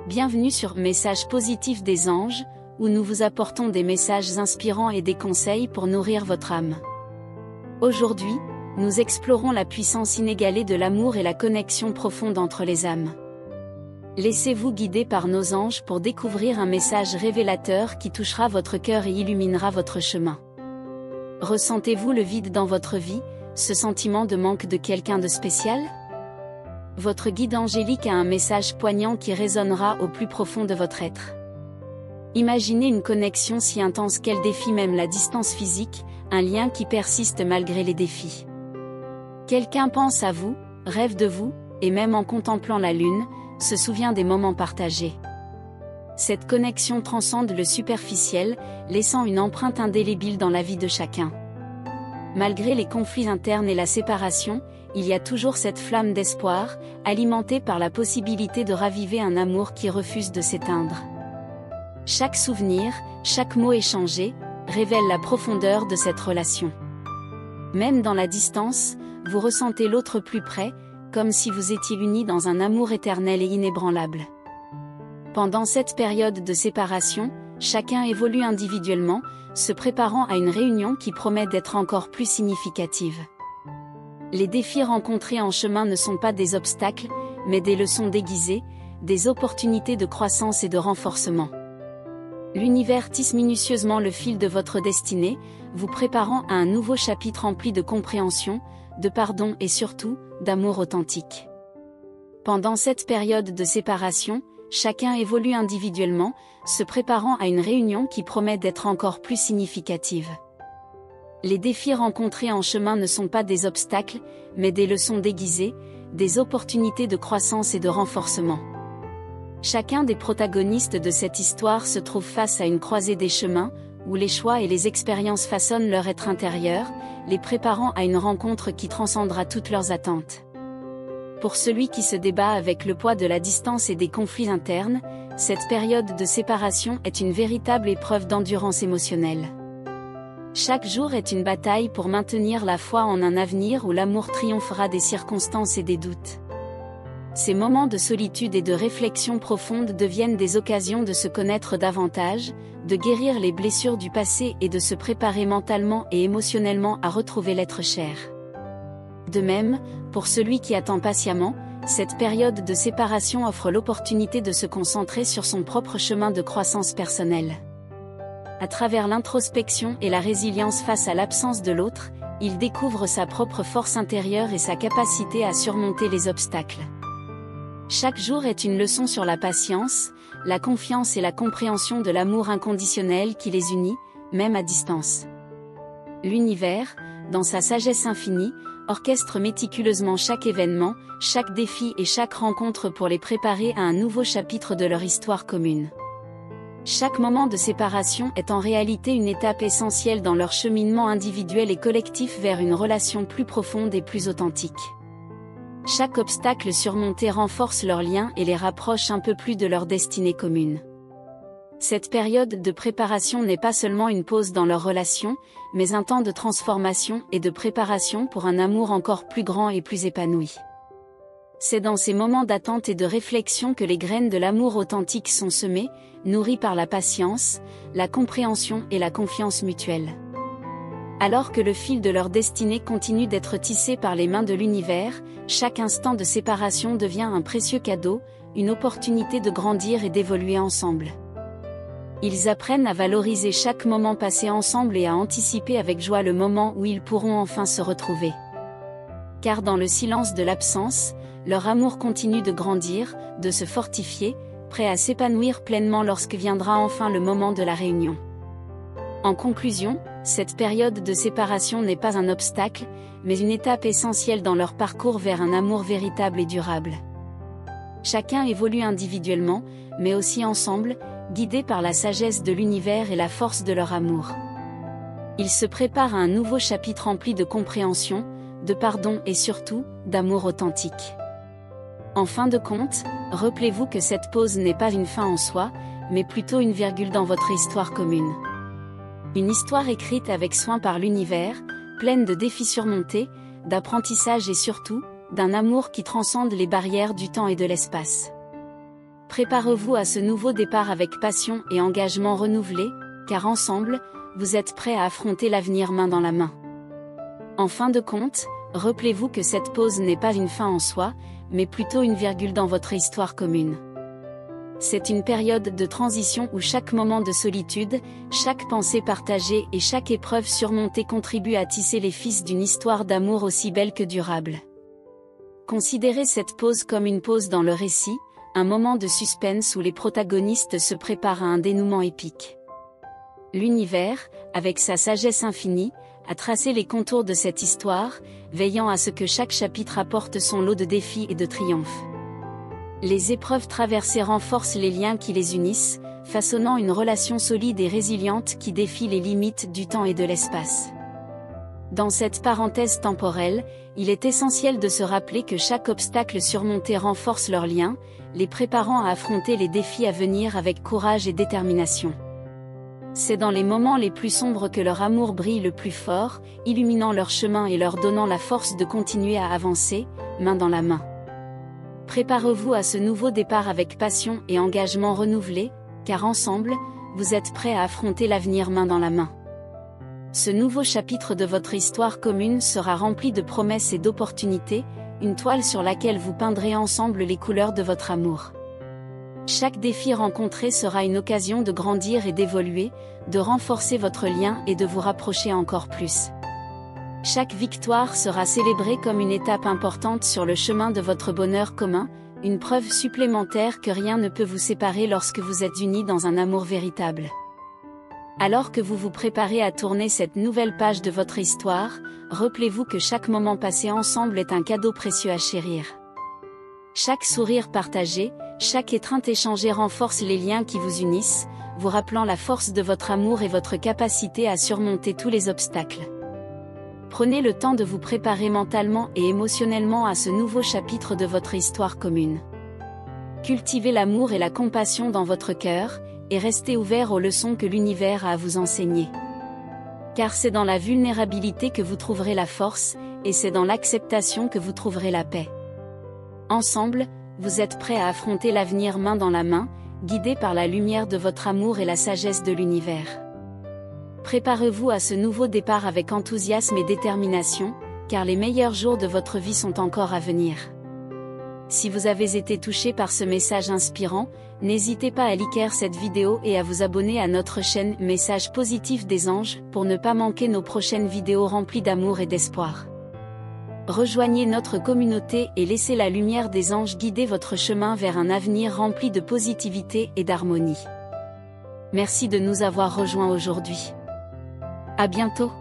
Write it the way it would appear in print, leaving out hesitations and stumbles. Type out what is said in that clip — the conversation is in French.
Bienvenue sur Messages positifs des anges, où nous vous apportons des messages inspirants et des conseils pour nourrir votre âme. Aujourd'hui, nous explorons la puissance inégalée de l'amour et la connexion profonde entre les âmes. Laissez-vous guider par nos anges pour découvrir un message révélateur qui touchera votre cœur et illuminera votre chemin. Ressentez-vous le vide dans votre vie, ce sentiment de manque de quelqu'un de spécial ? Votre guide angélique a un message poignant qui résonnera au plus profond de votre être. Imaginez une connexion si intense qu'elle défie même la distance physique, un lien qui persiste malgré les défis. Quelqu'un pense à vous, rêve de vous, et même en contemplant la lune, se souvient des moments partagés. Cette connexion transcende le superficiel, laissant une empreinte indélébile dans la vie de chacun. Malgré les conflits internes et la séparation, il y a toujours cette flamme d'espoir, alimentée par la possibilité de raviver un amour qui refuse de s'éteindre. Chaque souvenir, chaque mot échangé, révèle la profondeur de cette relation. Même dans la distance, vous ressentez l'autre plus près, comme si vous étiez unis dans un amour éternel et inébranlable. Pendant cette période de séparation, chacun évolue individuellement, se préparant à une réunion qui promet d'être encore plus significative. Les défis rencontrés en chemin ne sont pas des obstacles, mais des leçons déguisées, des opportunités de croissance et de renforcement. L'univers tisse minutieusement le fil de votre destinée, vous préparant à un nouveau chapitre rempli de compréhension, de pardon et surtout, d'amour authentique. Pendant cette période de séparation, chacun évolue individuellement, se préparant à une réunion qui promet d'être encore plus significative. Les défis rencontrés en chemin ne sont pas des obstacles, mais des leçons déguisées, des opportunités de croissance et de renforcement. Chacun des protagonistes de cette histoire se trouve face à une croisée des chemins, où les choix et les expériences façonnent leur être intérieur, les préparant à une rencontre qui transcendra toutes leurs attentes. Pour celui qui se débat avec le poids de la distance et des conflits internes, cette période de séparation est une véritable épreuve d'endurance émotionnelle. Chaque jour est une bataille pour maintenir la foi en un avenir où l'amour triomphera des circonstances et des doutes. Ces moments de solitude et de réflexion profonde deviennent des occasions de se connaître davantage, de guérir les blessures du passé et de se préparer mentalement et émotionnellement à retrouver l'être cher. De même, pour celui qui attend patiemment, cette période de séparation offre l'opportunité de se concentrer sur son propre chemin de croissance personnelle. À travers l'introspection et la résilience face à l'absence de l'autre, il découvre sa propre force intérieure et sa capacité à surmonter les obstacles. Chaque jour est une leçon sur la patience, la confiance et la compréhension de l'amour inconditionnel qui les unit, même à distance. L'univers, dans sa sagesse infinie, orchestre méticuleusement chaque événement, chaque défi et chaque rencontre pour les préparer à un nouveau chapitre de leur histoire commune. Chaque moment de séparation est en réalité une étape essentielle dans leur cheminement individuel et collectif vers une relation plus profonde et plus authentique. Chaque obstacle surmonté renforce leurs liens et les rapproche un peu plus de leur destinée commune. Cette période de préparation n'est pas seulement une pause dans leur relation, mais un temps de transformation et de préparation pour un amour encore plus grand et plus épanoui. C'est dans ces moments d'attente et de réflexion que les graines de l'amour authentique sont semées, nourries par la patience, la compréhension et la confiance mutuelle. Alors que le fil de leur destinée continue d'être tissé par les mains de l'univers, chaque instant de séparation devient un précieux cadeau, une opportunité de grandir et d'évoluer ensemble. Ils apprennent à valoriser chaque moment passé ensemble et à anticiper avec joie le moment où ils pourront enfin se retrouver. Car dans le silence de l'absence, leur amour continue de grandir, de se fortifier, prêt à s'épanouir pleinement lorsque viendra enfin le moment de la réunion. En conclusion, cette période de séparation n'est pas un obstacle, mais une étape essentielle dans leur parcours vers un amour véritable et durable. Chacun évolue individuellement, mais aussi ensemble, guidés par la sagesse de l'univers et la force de leur amour. Ils se préparent à un nouveau chapitre rempli de compréhension, de pardon et surtout, d'amour authentique. En fin de compte, rappelez-vous que cette pause n'est pas une fin en soi, mais plutôt une virgule dans votre histoire commune. Une histoire écrite avec soin par l'univers, pleine de défis surmontés, d'apprentissage et surtout, d'un amour qui transcende les barrières du temps et de l'espace. Préparez-vous à ce nouveau départ avec passion et engagement renouvelé, car ensemble, vous êtes prêts à affronter l'avenir main dans la main. En fin de compte, rappelez-vous que cette pause n'est pas une fin en soi, mais plutôt une virgule dans votre histoire commune. C'est une période de transition où chaque moment de solitude, chaque pensée partagée et chaque épreuve surmontée contribue à tisser les fils d'une histoire d'amour aussi belle que durable. Considérez cette pause comme une pause dans le récit, un moment de suspense où les protagonistes se préparent à un dénouement épique. L'univers, avec sa sagesse infinie, a tracé les contours de cette histoire, veillant à ce que chaque chapitre apporte son lot de défis et de triomphes. Les épreuves traversées renforcent les liens qui les unissent, façonnant une relation solide et résiliente qui défie les limites du temps et de l'espace. Dans cette parenthèse temporelle, il est essentiel de se rappeler que chaque obstacle surmonté renforce leurs liens, les préparant à affronter les défis à venir avec courage et détermination. C'est dans les moments les plus sombres que leur amour brille le plus fort, illuminant leur chemin et leur donnant la force de continuer à avancer, main dans la main. Préparez-vous à ce nouveau départ avec passion et engagement renouvelé, car ensemble, vous êtes prêts à affronter l'avenir main dans la main. Ce nouveau chapitre de votre histoire commune sera rempli de promesses et d'opportunités, une toile sur laquelle vous peindrez ensemble les couleurs de votre amour. Chaque défi rencontré sera une occasion de grandir et d'évoluer, de renforcer votre lien et de vous rapprocher encore plus. Chaque victoire sera célébrée comme une étape importante sur le chemin de votre bonheur commun, une preuve supplémentaire que rien ne peut vous séparer lorsque vous êtes unis dans un amour véritable. Alors que vous vous préparez à tourner cette nouvelle page de votre histoire, rappelez-vous que chaque moment passé ensemble est un cadeau précieux à chérir. Chaque sourire partagé, chaque étreinte échangée renforce les liens qui vous unissent, vous rappelant la force de votre amour et votre capacité à surmonter tous les obstacles. Prenez le temps de vous préparer mentalement et émotionnellement à ce nouveau chapitre de votre histoire commune. Cultivez l'amour et la compassion dans votre cœur, et restez ouvert aux leçons que l'univers a à vous enseigner. Car c'est dans la vulnérabilité que vous trouverez la force, et c'est dans l'acceptation que vous trouverez la paix. Ensemble, vous êtes prêts à affronter l'avenir main dans la main, guidés par la lumière de votre amour et la sagesse de l'univers. Préparez-vous à ce nouveau départ avec enthousiasme et détermination, car les meilleurs jours de votre vie sont encore à venir. Si vous avez été touché par ce message inspirant, n'hésitez pas à liker cette vidéo et à vous abonner à notre chaîne Message Positif des Anges pour ne pas manquer nos prochaines vidéos remplies d'amour et d'espoir. Rejoignez notre communauté et laissez la lumière des anges guider votre chemin vers un avenir rempli de positivité et d'harmonie. Merci de nous avoir rejoints aujourd'hui. À bientôt.